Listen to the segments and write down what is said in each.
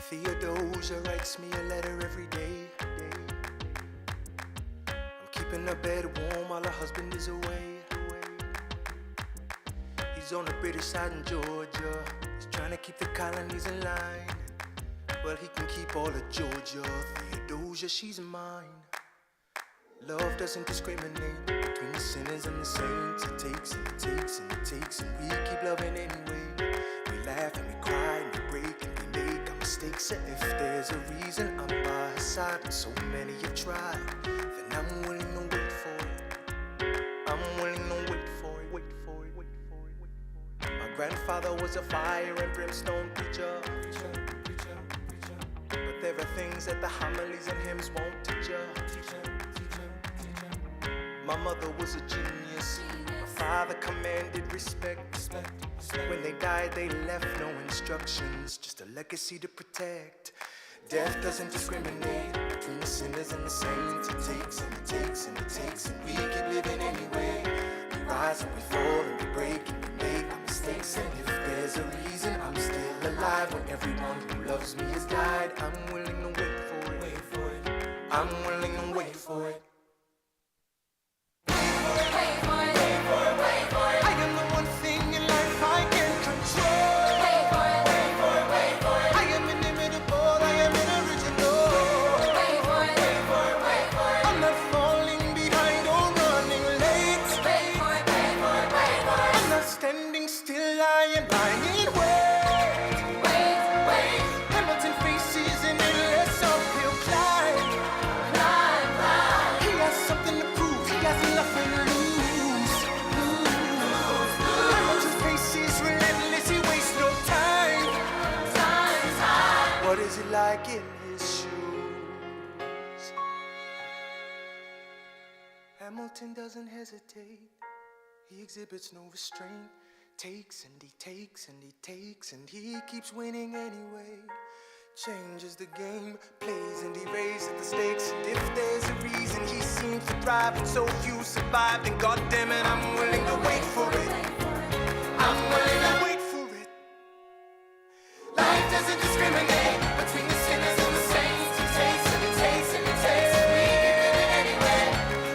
Theodosia writes me a letter every day. I'm keeping her bed warm while her husband is away. He's on the British side in Georgia. He's trying to keep the colonies in line. Well, he can keep all of Georgia. Theodosia, she's mine. Love doesn't discriminate between the sinners and the saints. It takes and it takes and it takes, and we keep loving anyway. We laugh and we cry and we break and we make our mistakes. And if there's a reason I'm by her side, and so many have tried, then I'm willing to wait for it. I'm willing to wait for it, wait for it, wait for it, wait for it. My grandfather was a fire and brimstone preacher. But there are things that the homilies and hymns won't teach ya. My mother was a genius. My father commanded respect. When they died, they left no instructions, just a legacy to protect. Death doesn't discriminate between the sinners and the saints. It takes and it takes and it takes, and we keep living anyway. We rise and we fall and we break and we make our mistakes. And if there's a reason I'm still alive when everyone who loves me has died, I'm willing to wait for it. Wait for it. I'm willing to wait for it. What is it like in his shoes? Hamilton doesn't hesitate. He exhibits no restraint. Takes and he takes and he takes, and he keeps winning anyway. Changes the game, plays and he raises the stakes. And if there's a reason he seems to thrive and so few survive, then goddammit, I'm willing to wait for it. I'm willing to wait for it. Life doesn't discriminate between the sinners and the saints. It takes and it takes and it takes, and we keep living anyway.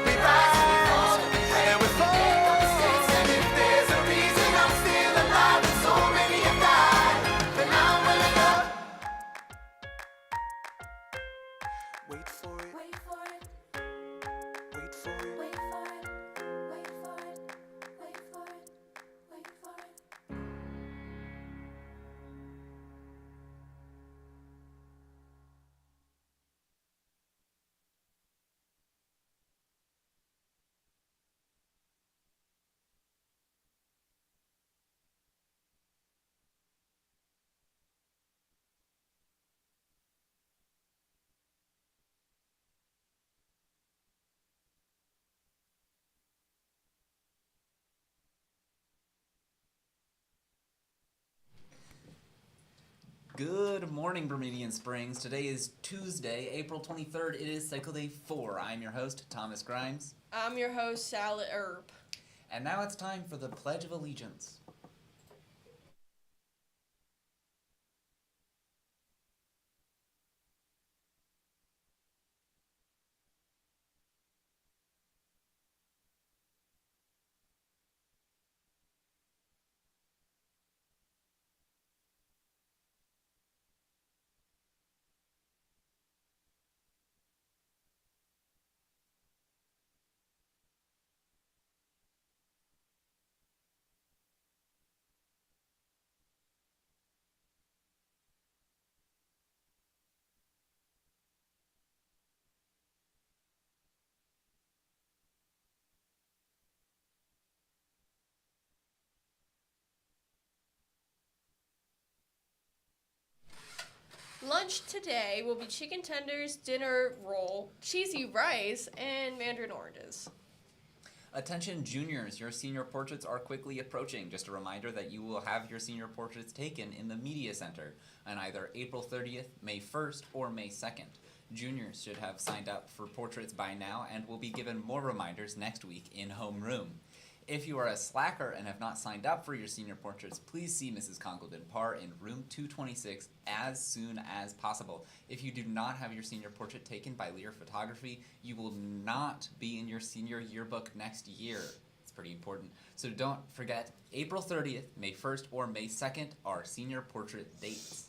We rise and we fall and we make our mistakes. And if there's a reason I'm still alive and so many have died, then I'm willing to wait for it. Wait for it. Wait for it. Wait for it. Wait for it. Wait for it. Wait for it. Good morning, Bermudian Springs. Today is Tuesday, April 23rd. It is Cycle Day 4. I'm your host, Thomas Grimes. I'm your host, Salad Herb. And now it's time for the Pledge of Allegiance. Lunch today will be chicken tenders, dinner roll, cheesy rice, and mandarin oranges. Attention juniors, your senior portraits are quickly approaching. Just a reminder that you will have your senior portraits taken in the Media Center on either April 30th, May 1st, or May 2nd. Juniors should have signed up for portraits by now and will be given more reminders next week in homeroom. If you are a slacker and have not signed up for your senior portraits, please see Mrs. Congleton Parr in room 226 as soon as possible. If you do not have your senior portrait taken by Lear Photography, you will not be in your senior yearbook next year. It's pretty important. So don't forget, April 30th, May 1st, or May 2nd are senior portrait dates.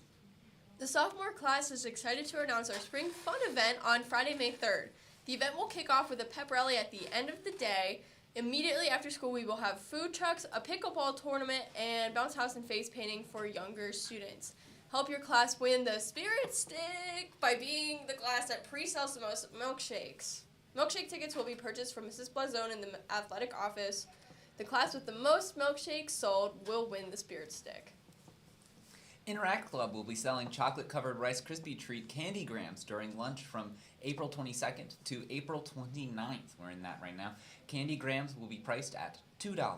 The sophomore class is excited to announce our spring fun event on Friday, May 3rd. The event will kick off with a pep rally at the end of the day. Immediately after school, we will have food trucks, a pickleball tournament, and bounce house and face painting for younger students. Help your class win the Spirit Stick by being the class that pre-sells the most milkshakes. Milkshake tickets will be purchased from Mrs. Blazone in the athletic office. The class with the most milkshakes sold will win the Spirit Stick. Interact Club will be selling chocolate-covered Rice Krispie Treat Candy Grams during lunch from April 22nd to April 29th. We're in that right now. Candy Grams will be priced at $2.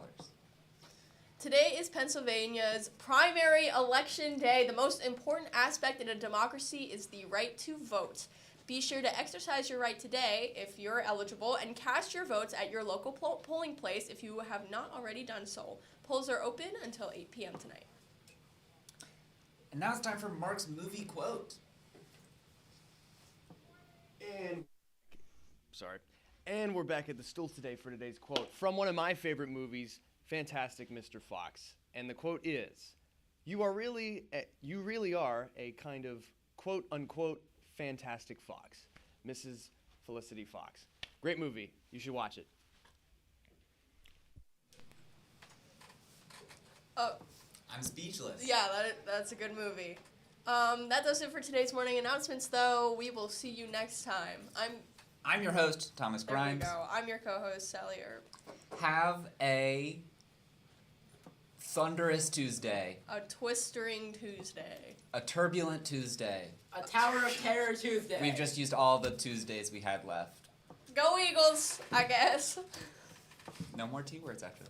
Today is Pennsylvania's primary election day. The most important aspect in a democracy is the right to vote. Be sure to exercise your right today if you're eligible and cast your votes at your local polling place if you have not already done so. Polls are open until 8 p.m. tonight. And now it's time for Mark's movie quote. And we're back at the stool today for today's quote from one of my favorite movies, Fantastic Mr. Fox. And the quote is, you really are a kind of quote unquote fantastic fox. Mrs. Felicity Fox. Great movie. You should watch it. Oh, I'm speechless. yeah, that's a good movie. That does it for today's morning announcements, though. We will see you next time. I'm your host, Thomas There we Grimes. go. I'm your co-host, Sally Earp. Have a thunderous Tuesday. A twistering Tuesday. A turbulent Tuesday. A Tower of Terror Tuesday. We've just used all the Tuesdays we had left. Go Eagles, I guess. No more T words after that.